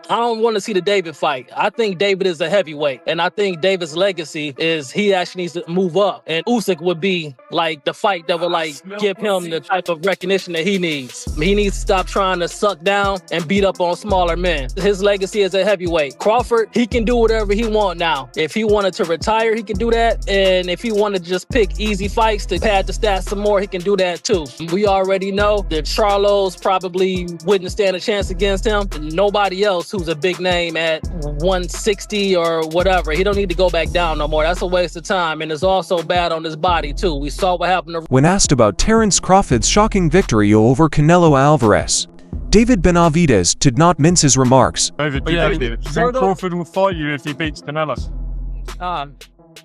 I don't want to see the David fight. I think David is a heavyweight, and I think David's legacy is he actually needs to move up. And Usyk would be like the fight that would like give him the type of recognition that he needs. He needs to stop trying to suck down and beat up on smaller men. His legacy is a heavyweight. Crawford, he can do whatever he wants now. If he wanted to retire, he can do that. And if he wanted to just pick easy fights to pad the stats some more, he can do that too. We already know that Charlo's probably wouldn't stand a chance against him. Nobody else who's a big name at 160 or whatever. He don't need to go back down no more. That's a waste of time. And it's also bad on his body too. We saw what happened to... When asked about Terence Crawford's shocking victory over Canelo Alvarez, David Benavidez did not mince his remarks. David, Crawford will fight you if he beats Canelo. Nah,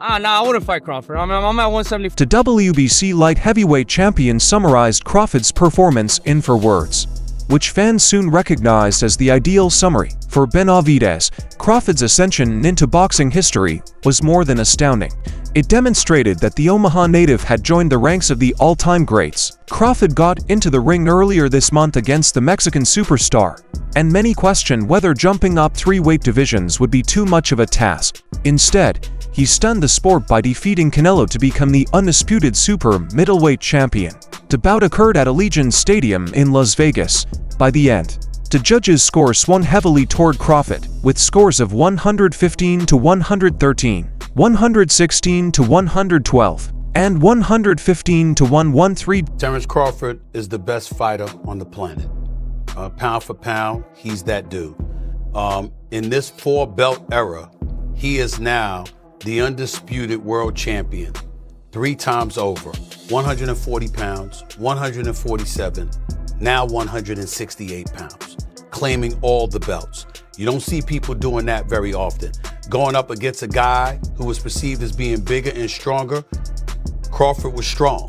I wouldn't fight Crawford. I'm at 170. The WBC light heavyweight champion summarized Crawford's performance in 4 words, which fans soon recognized as the ideal summary. For Benavidez, Crawford's ascension into boxing history was more than astounding. It demonstrated that the Omaha native had joined the ranks of the all-time greats. Crawford got into the ring earlier this month against the Mexican superstar, and many questioned whether jumping up 3 weight divisions would be too much of a task. Instead, he stunned the sport by defeating Canelo to become the undisputed super middleweight champion. The bout occurred at Allegiant Stadium in Las Vegas. By the end, the judges' score swung heavily toward Crawford, with scores of 115 to 113, 116 to 112, and 115 to 113. Terence Crawford is the best fighter on the planet. Pound for pound, he's that dude. In this 4-belt era, he is now the undisputed world champion 3 times over. 140 pounds, 147, now 168 pounds, claiming all the belts. You don't see people doing that very often. Going up against a guy who was perceived as being bigger and stronger, Crawford was strong.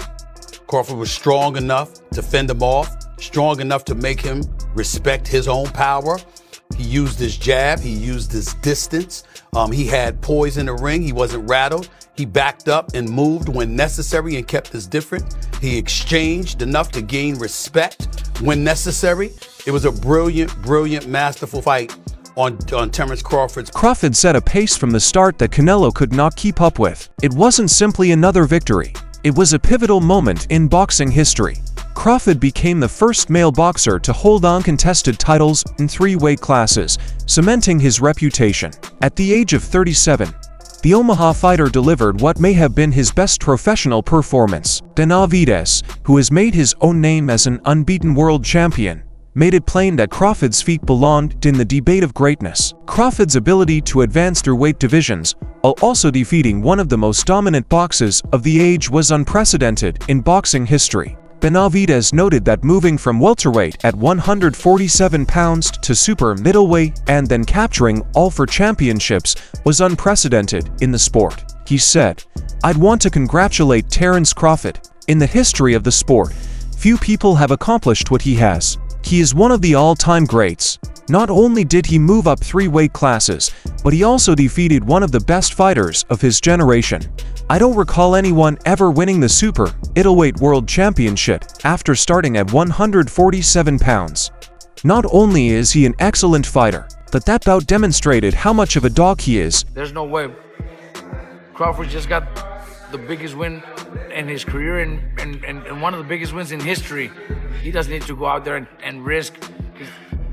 Crawford was strong enough to fend him off, strong enough to make him respect his own power. He used his jab, he used his distance. He had poise in the ring, he wasn't rattled. He backed up and moved when necessary and kept us different. He exchanged enough to gain respect when necessary. It was a brilliant, brilliant, masterful fight on Terence Crawford's. Crawford set a pace from the start that Canelo could not keep up with. It wasn't simply another victory. It was a pivotal moment in boxing history. Crawford became the first male boxer to hold uncontested titles in 3 weight classes, cementing his reputation. At the age of 37, the Omaha fighter delivered what may have been his best professional performance. Benavidez, who has made his own name as an unbeaten world champion, made it plain that Crawford's feat belonged in the debate of greatness. Crawford's ability to advance through weight divisions, while also defeating one of the most dominant boxers of the age, was unprecedented in boxing history. Benavidez noted that moving from welterweight at 147 pounds to super middleweight and then capturing all 4 championships was unprecedented in the sport. He said, "I'd want to congratulate Terence Crawford. In the history of the sport, few people have accomplished what he has. He is one of the all-time greats. Not only did he move up 3 weight classes, but he also defeated one of the best fighters of his generation. I don't recall anyone ever winning the super middleweight world championship after starting at 147 pounds. Not only is he an excellent fighter, but that bout demonstrated how much of a dog he is." There's no way. Crawford just got the biggest win in his career and one of the biggest wins in history. He doesn't need to go out there and risk.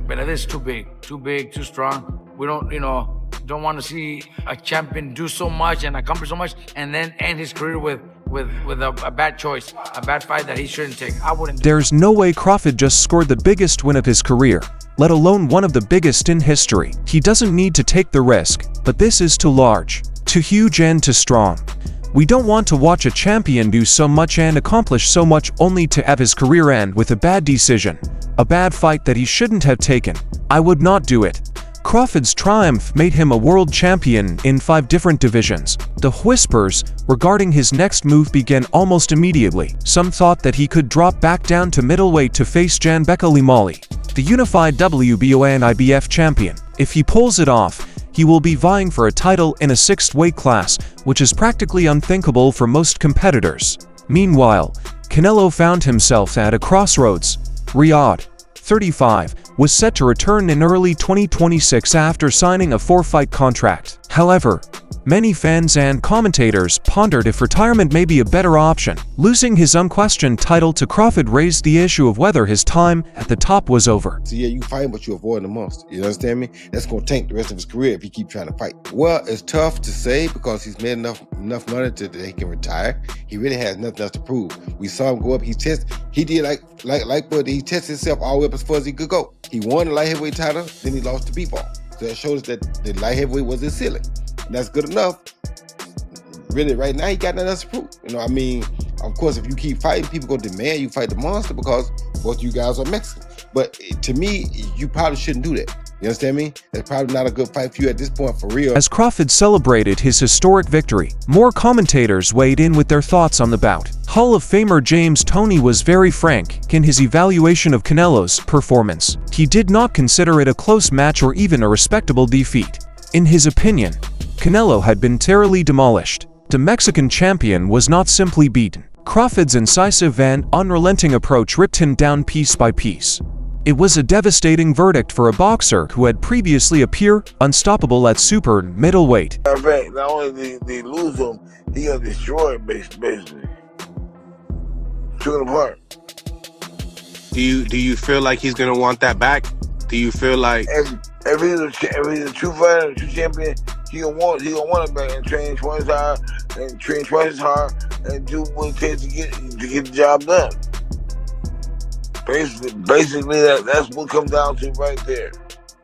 Benavidez is too big, too strong. We don't want to see a champion do so much and accomplish so much and then end his career with a bad choice, a bad fight that he shouldn't take. I wouldn't. There's no way Crawford just scored the biggest win of his career, let alone one of the biggest in history. He doesn't need to take the risk, but this is too large, too huge and too strong. We don't want to watch a champion do so much and accomplish so much only to have his career end with a bad decision, a bad fight that he shouldn't have taken. I would not do it. Crawford's triumph made him a world champion in 5 different divisions. The whispers regarding his next move began almost immediately. Some thought that he could drop back down to middleweight to face Jan Bekele, the unified WBO and IBF champion. If he pulls it off, he will be vying for a title in a 6th weight class, which is practically unthinkable for most competitors. Meanwhile, Canelo found himself at a crossroads. Riyadh, 35, was set to return in early 2026 after signing a 4-fight contract. However, many fans and commentators pondered if retirement may be a better option. Losing his unquestioned title to Crawford raised the issue of whether his time at the top was over. So yeah, you fight, but you avoid the monster. You understand me? That's gonna tank the rest of his career if he keep trying to fight. Well, it's tough to say because he's made enough money that he can retire. He really has nothing else to prove. We saw him go up. He did but he tested himself all the way up as far as he could go. He won the light heavyweight title, then he lost to B-Ball. So that shows us that the light heavyweight was his ceiling. And that's good enough. Really, right now, he got nothing else to prove. You know, I mean, of course, if you keep fighting, people gonna demand you fight the monster because both you guys are Mexican. But to me, you probably shouldn't do that. You understand me? That's probably not a good fight for you at this point, for real. As Crawford celebrated his historic victory, more commentators weighed in with their thoughts on the bout. Hall of Famer James Toney was very frank in his evaluation of Canelo's performance. He did not consider it a close match or even a respectable defeat. In his opinion, Canelo had been terribly demolished. The Mexican champion was not simply beaten. Crawford's incisive and unrelenting approach ripped him down piece by piece. It was a devastating verdict for a boxer who had previously appeared unstoppable at super middleweight. In fact, not only did they lose him, he got destroyed basically. Took him apart. Do you feel like he's gonna want that back? Do you feel like if he's a true fighter, a true champion, he gonna want it back and train twice as hard and do what it takes to get the job done. Basically, that's what comes down to right there.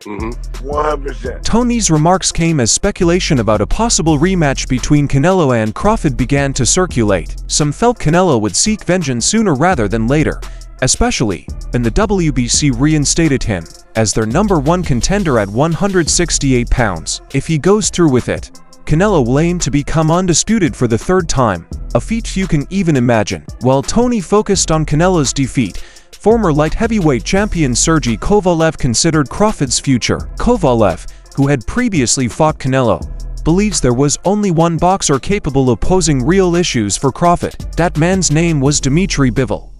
100%. Toney's remarks came as speculation about a possible rematch between Canelo and Crawford began to circulate. Some felt Canelo would seek vengeance sooner rather than later, especially when the WBC reinstated him as their #1 contender at 168 pounds. If he goes through with it, Canelo will aim to become undisputed for the 3rd time, a feat few can even imagine. While Toney focused on Canelo's defeat, former light heavyweight champion Sergey Kovalev considered Crawford's future. Kovalev, who had previously fought Canelo, believes there was only one boxer capable of posing real issues for Crawford. That man's name was Dmitry Bivol,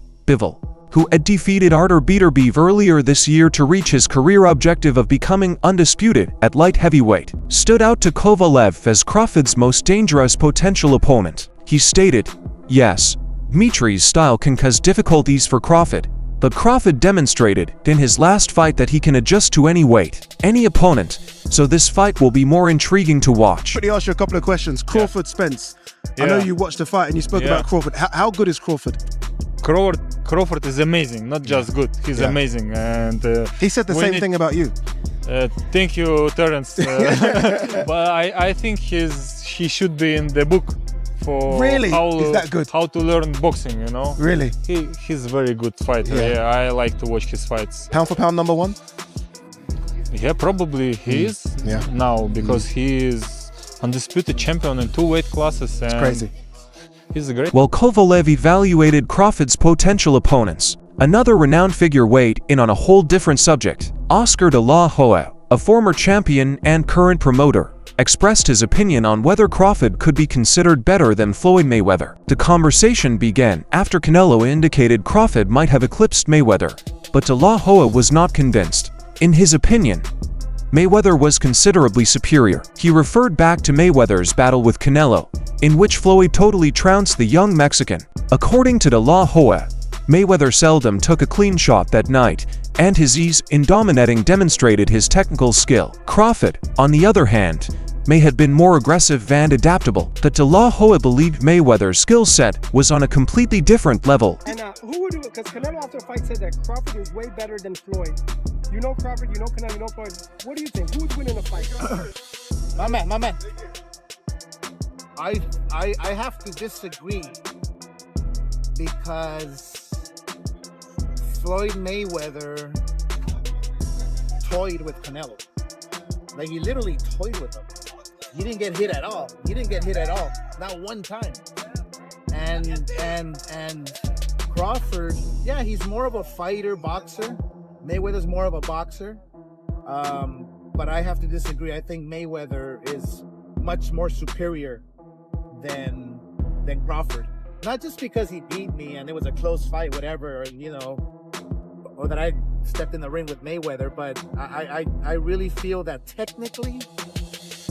who had defeated Artur Beterbiev earlier this year to reach his career objective of becoming undisputed at light heavyweight, stood out to Kovalev as Crawford's most dangerous potential opponent. He stated, "Yes, Dmitry's style can cause difficulties for Crawford, but Crawford demonstrated in his last fight that he can adjust to any weight, any opponent, so this fight will be more intriguing to watch." Let me ask you a couple of questions. Crawford, Spence. I know you watched the fight and you spoke about Crawford. How good is Crawford? Crawford is amazing, not just good. He's amazing, and he said the same thing about you. Thank you, Terence. But I think he should be in the book for really? Is that good? How to learn boxing, you know? Really? He's a very good fighter. Yeah, I like to watch his fights. Pound for pound #1? Yeah, probably he is now because he is undisputed champion in 2 weight classes. And it's crazy. He's great. While Kovalev evaluated Crawford's potential opponents, another renowned figure weighed in on a whole different subject. Oscar de la Hoya, a former champion and current promoter, expressed his opinion on whether Crawford could be considered better than Floyd Mayweather. The conversation began after Canelo indicated Crawford might have eclipsed Mayweather, but de la Hoya was not convinced. In his opinion, Mayweather was considerably superior. He referred back to Mayweather's battle with Canelo, in which Floyd totally trounced the young Mexican. According to de la Hoya, Mayweather seldom took a clean shot that night, and his ease in dominating demonstrated his technical skill. Crawford, on the other hand, may have been more aggressive and adaptable. That de la Hoya believed Mayweather's skill set was on a completely different level. And who would do it? Because Canelo after the fight said that Crawford is way better than Floyd. You know Crawford, you know Canelo, you know Floyd. What do you think? Who would win in the fight? My man. I have to disagree because Floyd Mayweather toyed with Canelo. Like, he literally toyed with him. He didn't get hit at all. Not one time. And Crawford, yeah, he's more of a fighter, boxer. Mayweather's more of a boxer. But I have to disagree. I think Mayweather is much more superior than Crawford. Not just because he beat me and it was a close fight, whatever, you know, or that I stepped in the ring with Mayweather, but I really feel that technically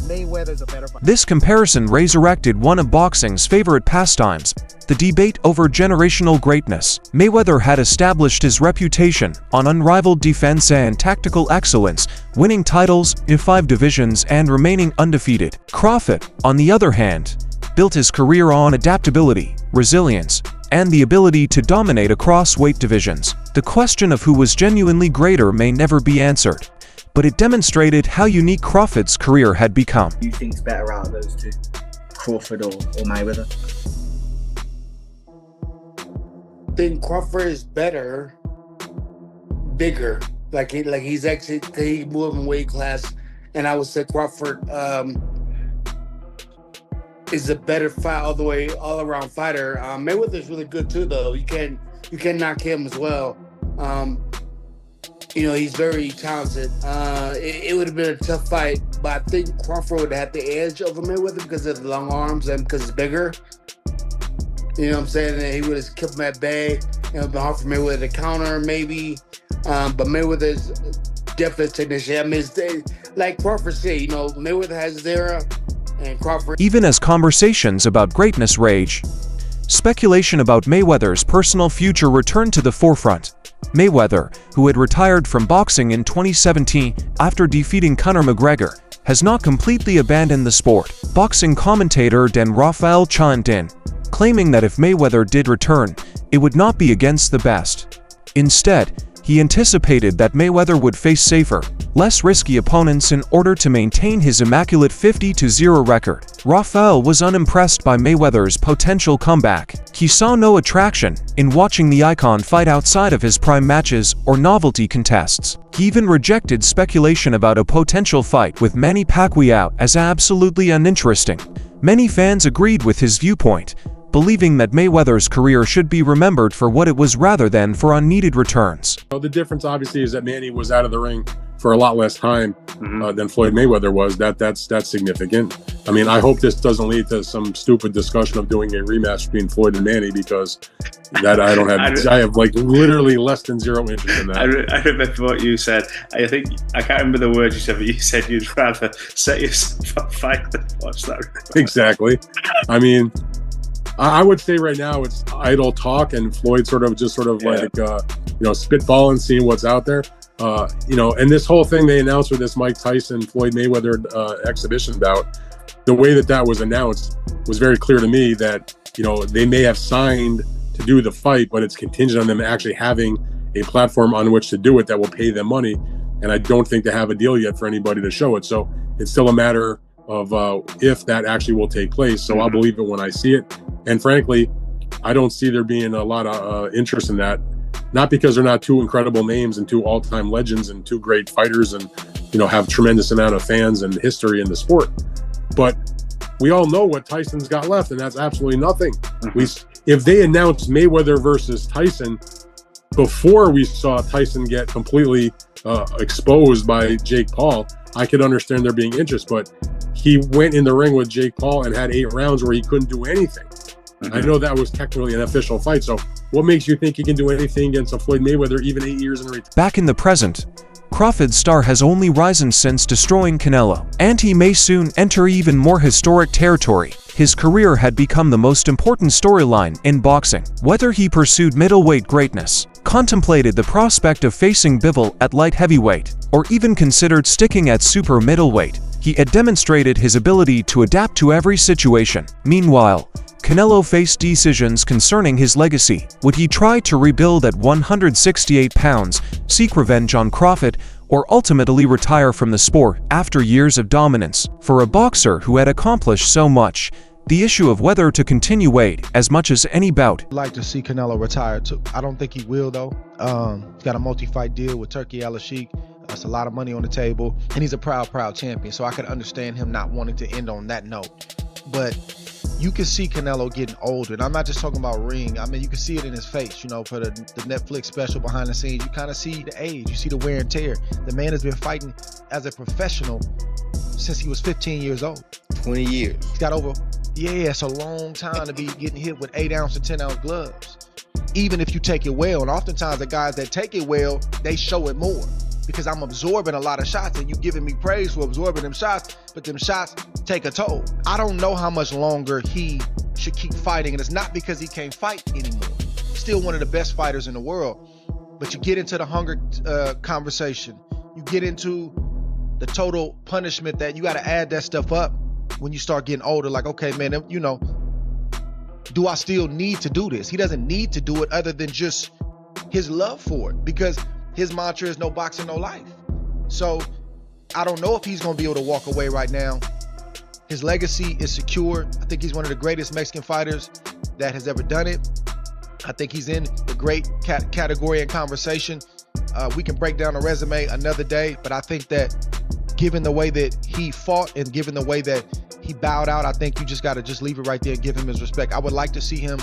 Mayweather's a better fighter. This comparison resurrected one of boxing's favorite pastimes, the debate over generational greatness. Mayweather had established his reputation on unrivaled defense and tactical excellence, winning titles in 5 divisions and remaining undefeated. Crawford, on the other hand, built his career on adaptability, resilience, and the ability to dominate across weight divisions. The question of who was genuinely greater may never be answered, but it demonstrated how unique Crawford's career had become. Who you think's better out of those two, Crawford or Mayweather? I think Crawford is better, bigger. Like he's actually he moved in weight class, and I would say Crawford is a better fight all around fighter. Mayweather's really good too, though. You can't knock him as well. He's very talented. It would have been a tough fight, but I think Crawford would have the edge over Mayweather because of the long arms and because it's bigger. You know what I'm saying? And he would have kept him at bay. It would have been hard for Mayweather to counter, maybe. But Mayweather's definitely a technician. I mean, like Crawford said, Mayweather has his era, and Crawford. Even as conversations about greatness rage, speculation about Mayweather's personal future returned to the forefront. Mayweather, who had retired from boxing in 2017 after defeating Conor McGregor, has not completely abandoned the sport. Boxing commentator Dan Rafael chimed in, claiming that if Mayweather did return, it would not be against the best. Instead, he anticipated that Mayweather would face safer, less risky opponents in order to maintain his immaculate 50-0 record. Rafael was unimpressed by Mayweather's potential comeback. He saw no attraction in watching the icon fight outside of his prime matches or novelty contests. He even rejected speculation about a potential fight with Manny Pacquiao as absolutely uninteresting. Many fans agreed with his viewpoint, believing that Mayweather's career should be remembered for what it was rather than for unneeded returns. The difference obviously is that Manny was out of the ring for a lot less time than Floyd Mayweather was. That's significant. I mean, I hope this doesn't lead to some stupid discussion of doing a rematch between Floyd and Manny, because that I have like literally less than zero interest in that. I remember what you said. I can't remember the words you said, but you said you'd rather set yourself on fire than watch that. Exactly. I mean, I would say right now it's idle talk, and Floyd sort of like spitballing, seeing what's out there. And this whole thing they announced with this Mike Tyson Floyd Mayweather exhibition bout, the way that was announced was very clear to me that they may have signed to do the fight, but it's contingent on them actually having a platform on which to do it that will pay them money. And I don't think they have a deal yet for anybody to show it. So it's still a matter of if that actually will take place. So I'll believe it when I see it. And frankly, I don't see there being a lot of interest in that. Not because they're not two incredible names and two all-time legends and two great fighters and have tremendous amount of fans and history in the sport, but we all know what Tyson's got left, and that's absolutely nothing. If they announced Mayweather versus Tyson before we saw Tyson get completely exposed by Jake Paul, I could understand there being interest, but he went in the ring with Jake Paul and had 8 rounds where he couldn't do anything. I know that was technically an official fight, so what makes you think he can do anything against a Floyd Mayweather even 8 years in return? Back in the present, Crawford's star has only risen since destroying Canelo, and he may soon enter even more historic territory. His career had become the most important storyline in boxing. Whether he pursued middleweight greatness, contemplated the prospect of facing Bivol at light heavyweight, or even considered sticking at super middleweight, he had demonstrated his ability to adapt to every situation. Meanwhile, Canelo faced decisions concerning his legacy. Would he try to rebuild at 168 pounds, seek revenge on Crawford, or ultimately retire from the sport after years of dominance? For a boxer who had accomplished so much, the issue of whether to continue weighed as much as any bout. I'd like to see Canelo retire too. I don't think he will though. He's got a multi-fight deal with Turkey Al-Sheikh. That's a lot of money on the table, and he's a proud champion, so I could understand him not wanting to end on that note. But you can see Canelo getting older, and I'm not just talking about ring. I mean, you can see it in his face, for the Netflix special behind the scenes. You kind of see the age, you see the wear and tear. The man has been fighting as a professional since he was 15 years old. 20 years. He's got over, it's a long time to be getting hit with 8-ounce and 10-ounce gloves. even if you take it well. And oftentimes the guys that take it well, they show it more because I'm absorbing a lot of shots and you giving me praise for absorbing them shots, but them shots take a toll. I don't know how much longer he should keep fighting, and it's not because he can't fight anymore. He's still one of the best fighters in the world. But you get into the hunger conversation. You get into the total punishment that you got to add that stuff up when you start getting older. Like, okay, man, you know, do I still need to do this? He doesn't need to do it other than just his love for it, because his mantra is no boxing, no life. So I don't know if he's going to be able to walk away right now. His legacy is secure. I think he's one of the greatest Mexican fighters that has ever done it. I think he's in the great category and conversation. We can break down a resume another day, but I think that given the way that he fought and given the way that he bowed out, I think you just got to just leave it right there and give him his respect. I would like to see him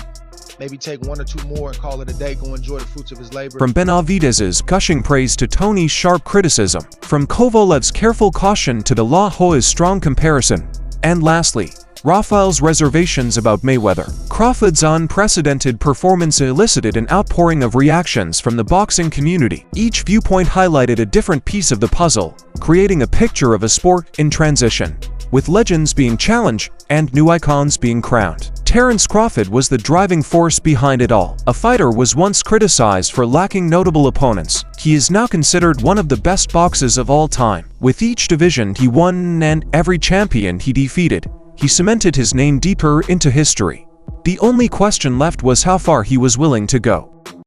maybe take 1 or 2 more and call it a day, go enjoy the fruits of his labor. From Benavidez's gushing praise to Tony's sharp criticism, from Kovalev's careful caution to the La Hoya's strong comparison, and lastly, Rafael's reservations about Mayweather, Crawford's unprecedented performance elicited an outpouring of reactions from the boxing community. Each viewpoint highlighted a different piece of the puzzle, creating a picture of a sport in transition, with legends being challenged and new icons being crowned. Terence Crawford was the driving force behind it all. A fighter was once criticized for lacking notable opponents. He is now considered one of the best boxers of all time. With each division he won and every champion he defeated, he cemented his name deeper into history. The only question left was how far he was willing to go.